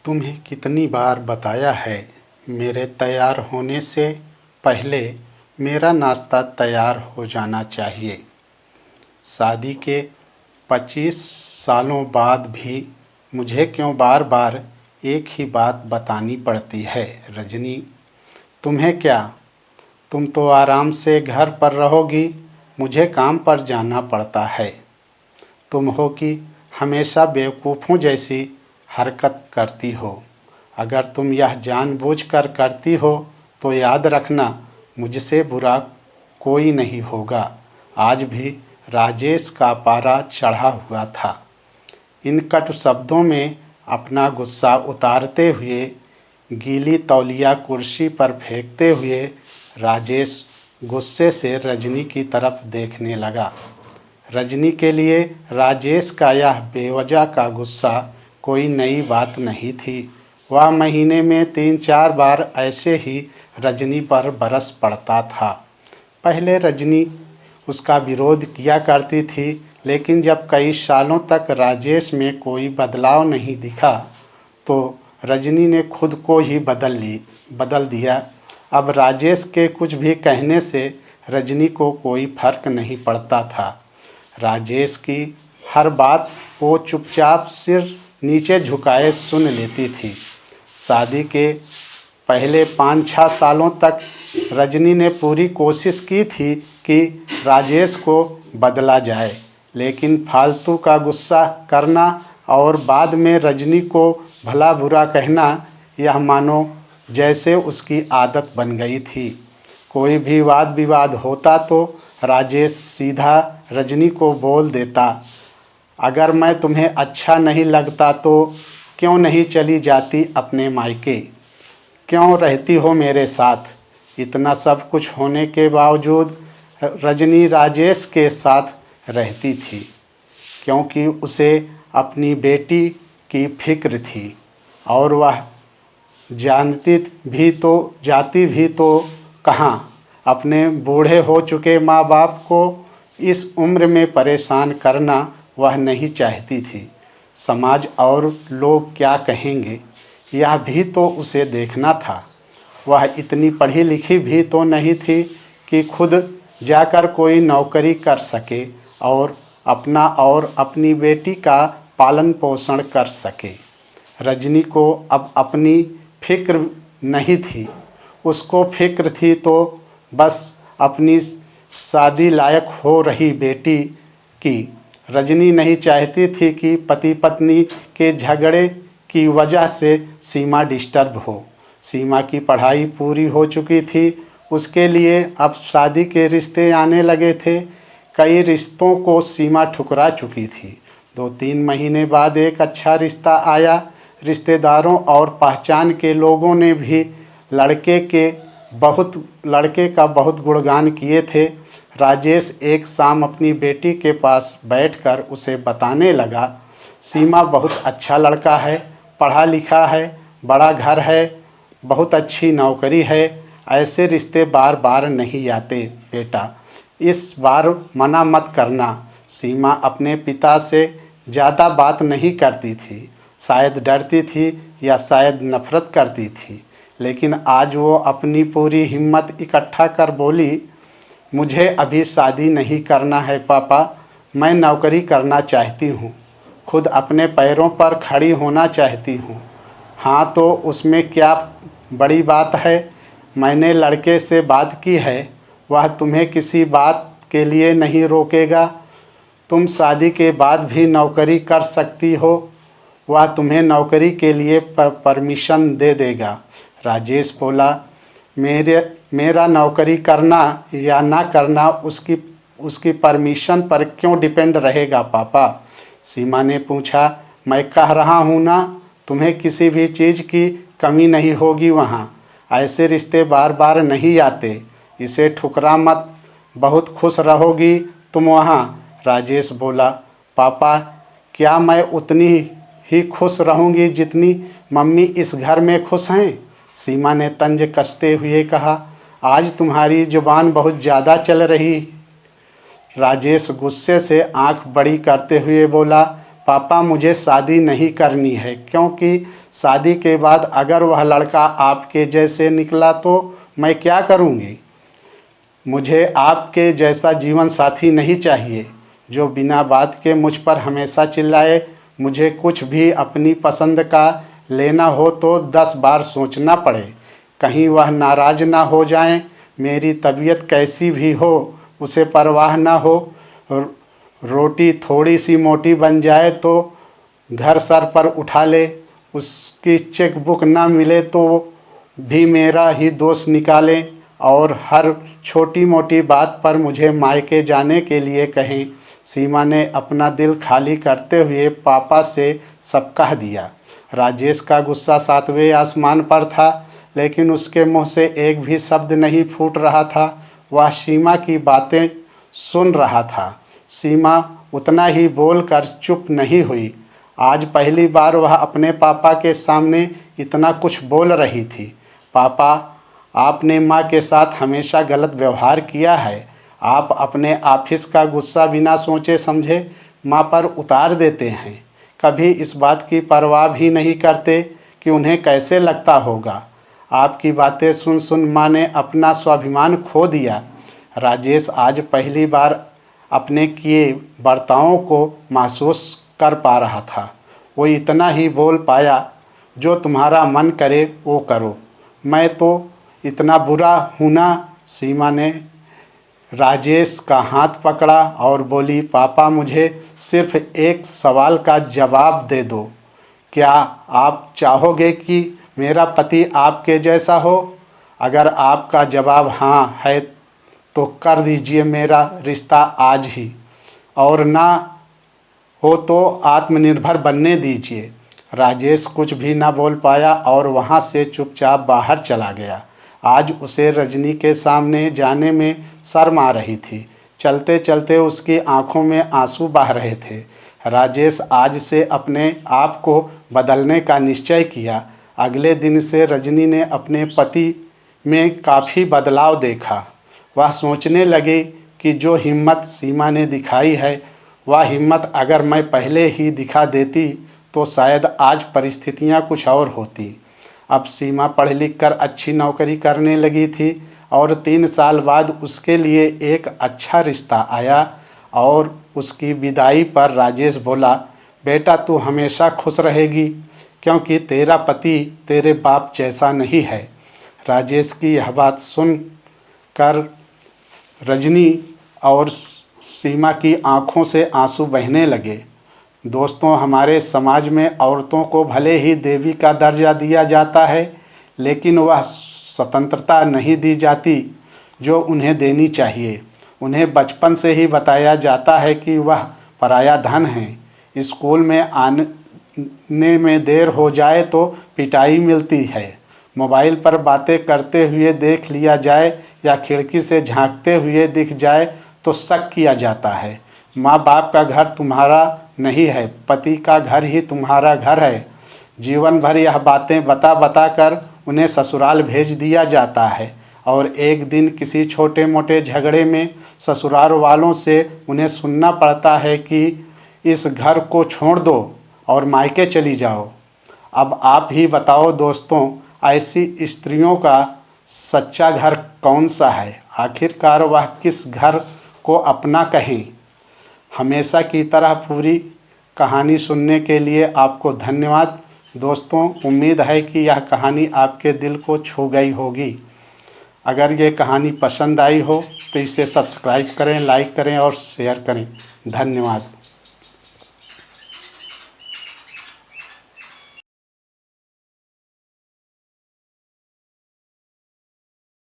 तुम्हें कितनी बार बताया है, मेरे तैयार होने से पहले मेरा नाश्ता तैयार हो जाना चाहिए। शादी के 25 सालों बाद भी मुझे क्यों बार बार एक ही बात बतानी पड़ती है। रजनी, तुम्हें क्या, तुम तो आराम से घर पर रहोगी, मुझे काम पर जाना पड़ता है। तुम हो कि हमेशा बेवकूफ़ों जैसी हरकत करती हो। अगर तुम यह जानबूझकर करती हो तो याद रखना, मुझसे बुरा कोई नहीं होगा। आज भी राजेश का पारा चढ़ा हुआ था। इन कटु शब्दों में अपना गुस्सा उतारते हुए, गीली तौलिया कुर्सी पर फेंकते हुए राजेश गुस्से से रजनी की तरफ देखने लगा। रजनी के लिए राजेश का यह बेवजह का गुस्सा कोई नई बात नहीं थी। वह महीने में 3-4 बार ऐसे ही रजनी पर बरस पड़ता था। पहले रजनी उसका विरोध किया करती थी, लेकिन जब कई सालों तक राजेश में कोई बदलाव नहीं दिखा तो रजनी ने खुद को ही बदल दिया। अब राजेश के कुछ भी कहने से रजनी को कोई फर्क नहीं पड़ता था। राजेश की हर बात वो चुपचाप सिर नीचे झुकाए सुन लेती थी। शादी के पहले 5-6 सालों तक रजनी ने पूरी कोशिश की थी कि राजेश को बदला जाए, लेकिन फालतू का गुस्सा करना और बाद में रजनी को भला बुरा कहना, यह मानो जैसे उसकी आदत बन गई थी। कोई भी वाद विवाद होता तो राजेश सीधा रजनी को बोल देता, अगर मैं तुम्हें अच्छा नहीं लगता तो क्यों नहीं चली जाती अपने मायके, क्यों रहती हो मेरे साथ। इतना सब कुछ होने के बावजूद रजनी राजेश के साथ रहती थी, क्योंकि उसे अपनी बेटी की फिक्र थी और वह जाती भी तो कहाँ। अपने बूढ़े हो चुके माँ बाप को इस उम्र में परेशान करना वह नहीं चाहती थी। समाज और लोग क्या कहेंगे, यह भी तो उसे देखना था। वह इतनी पढ़ी लिखी भी तो नहीं थी कि खुद जाकर कोई नौकरी कर सके और अपना और अपनी बेटी का पालन पोषण कर सके। रजनी को अब अपनी फिक्र नहीं थी, उसको फिक्र थी तो बस अपनी शादी लायक हो रही बेटी की। रजनी नहीं चाहती थी कि पति पत्नी के झगड़े की वजह से सीमा डिस्टर्ब हो। सीमा की पढ़ाई पूरी हो चुकी थी, उसके लिए अब शादी के रिश्ते आने लगे थे। कई रिश्तों को सीमा ठुकरा चुकी थी। 2-3 महीने बाद एक अच्छा रिश्ता आया। रिश्तेदारों और पहचान के लोगों ने भी लड़के का बहुत गुणगान किए थे। राजेश एक शाम अपनी बेटी के पास बैठकर उसे बताने लगा, सीमा बहुत अच्छा लड़का है, पढ़ा लिखा है, बड़ा घर है, बहुत अच्छी नौकरी है। ऐसे रिश्ते बार बार नहीं आते बेटा, इस बार मना मत करना। सीमा अपने पिता से ज़्यादा बात नहीं करती थी, शायद डरती थी या शायद नफरत करती थी, लेकिन आज वो अपनी पूरी हिम्मत इकट्ठा कर बोली, मुझे अभी शादी नहीं करना है पापा, मैं नौकरी करना चाहती हूँ, खुद अपने पैरों पर खड़ी होना चाहती हूँ। हाँ तो उसमें क्या बड़ी बात है, मैंने लड़के से बात की है, वह तुम्हें किसी बात के लिए नहीं रोकेगा। तुम शादी के बाद भी नौकरी कर सकती हो, वह तुम्हें नौकरी के लिए परमिशन दे देगा। राजेश बोला, मेरा नौकरी करना या ना करना उसकी परमिशन पर क्यों डिपेंड रहेगा पापा। सीमा ने पूछा, मैं कह रहा हूँ ना, तुम्हें किसी भी चीज़ की कमी नहीं होगी वहाँ। ऐसे रिश्ते बार बार नहीं आते, इसे ठुकरा मत, बहुत खुश रहोगी तुम वहाँ। राजेश बोला, पापा क्या मैं उतनी ही खुश रहूँगी जितनी मम्मी इस घर में खुश हैं। सीमा ने तंज कसते हुए कहा, आज तुम्हारी जुबान बहुत ज़्यादा चल रही। राजेश गुस्से से आंख बड़ी करते हुए बोला, पापा मुझे शादी नहीं करनी है, क्योंकि शादी के बाद अगर वह लड़का आपके जैसे निकला तो मैं क्या करूँगी। मुझे आपके जैसा जीवन साथी नहीं चाहिए जो बिना बात के मुझ पर हमेशा चिल्लाए। मुझे कुछ भी अपनी पसंद का लेना हो तो 10 बार सोचना पड़े, कहीं वह नाराज़ ना हो जाएं। मेरी तबीयत कैसी भी हो उसे परवाह ना हो। रोटी थोड़ी सी मोटी बन जाए तो घर सर पर उठा ले। उसकी चेक बुक ना मिले तो भी मेरा ही दोष निकालें और हर छोटी मोटी बात पर मुझे मायके जाने के लिए कहें। सीमा ने अपना दिल खाली करते हुए पापा से सब कह दिया। राजेश का गुस्सा 7वें आसमान पर था, लेकिन उसके मुंह से एक भी शब्द नहीं फूट रहा था। वह सीमा की बातें सुन रहा था। सीमा उतना ही बोलकर चुप नहीं हुई। आज पहली बार वह अपने पापा के सामने इतना कुछ बोल रही थी। पापा, आपने माँ के साथ हमेशा गलत व्यवहार किया है। आप अपने ऑफिस का गुस्सा बिना सोचे समझे माँ पर उतार देते हैं। कभी इस बात की परवाह भी नहीं करते कि उन्हें कैसे लगता होगा। आपकी बातें सुन सुन माँ ने अपना स्वाभिमान खो दिया। राजेश आज पहली बार अपने किए बर्तावों को महसूस कर पा रहा था। वो इतना ही बोल पाया, जो तुम्हारा मन करे वो करो, मैं तो इतना बुरा हूँ ना। सीमा ने राजेश का हाथ पकड़ा और बोली, पापा मुझे सिर्फ एक सवाल का जवाब दे दो। क्या आप चाहोगे कि मेरा पति आपके जैसा हो? अगर आपका जवाब हाँ है तो कर दीजिए मेरा रिश्ता आज ही, और ना हो तो आत्मनिर्भर बनने दीजिए। राजेश कुछ भी ना बोल पाया और वहाँ से चुपचाप बाहर चला गया। आज उसे रजनी के सामने जाने में शर्म आ रही थी। चलते चलते उसकी आंखों में आंसू बह रहे थे। राजेश आज से अपने आप को बदलने का निश्चय किया। अगले दिन से रजनी ने अपने पति में काफ़ी बदलाव देखा। वह सोचने लगी कि जो हिम्मत सीमा ने दिखाई है, वह हिम्मत अगर मैं पहले ही दिखा देती तो शायद आज परिस्थितियां कुछ और होती। अब सीमा पढ़ लिख कर अच्छी नौकरी करने लगी थी और 3 साल बाद उसके लिए एक अच्छा रिश्ता आया। और उसकी विदाई पर राजेश बोला, बेटा तू हमेशा खुश रहेगी, क्योंकि तेरा पति तेरे बाप जैसा नहीं है। राजेश की यह बात सुन कर रजनी और सीमा की आंखों से आंसू बहने लगे। दोस्तों, हमारे समाज में औरतों को भले ही देवी का दर्जा दिया जाता है, लेकिन वह स्वतंत्रता नहीं दी जाती जो उन्हें देनी चाहिए। उन्हें बचपन से ही बताया जाता है कि वह पराया धन है। स्कूल में आने में देर हो जाए तो पिटाई मिलती है। मोबाइल पर बातें करते हुए देख लिया जाए या खिड़की से झांकते हुए दिख जाए तो शक किया जाता है। माँ बाप का घर तुम्हारा नहीं है, पति का घर ही तुम्हारा घर है। जीवन भर यह बातें बता बता कर उन्हें ससुराल भेज दिया जाता है, और एक दिन किसी छोटे मोटे झगड़े में ससुराल वालों से उन्हें सुनना पड़ता है कि इस घर को छोड़ दो और मायके चली जाओ। अब आप ही बताओ दोस्तों, ऐसी स्त्रियों का सच्चा घर कौन सा है? आखिरकार वह किस घर को अपना कहें? हमेशा की तरह पूरी कहानी सुनने के लिए आपको धन्यवाद। दोस्तों, उम्मीद है कि यह कहानी आपके दिल को छू गई होगी। अगर ये कहानी पसंद आई हो तो इसे सब्सक्राइब करें, लाइक करें और शेयर करें। धन्यवाद।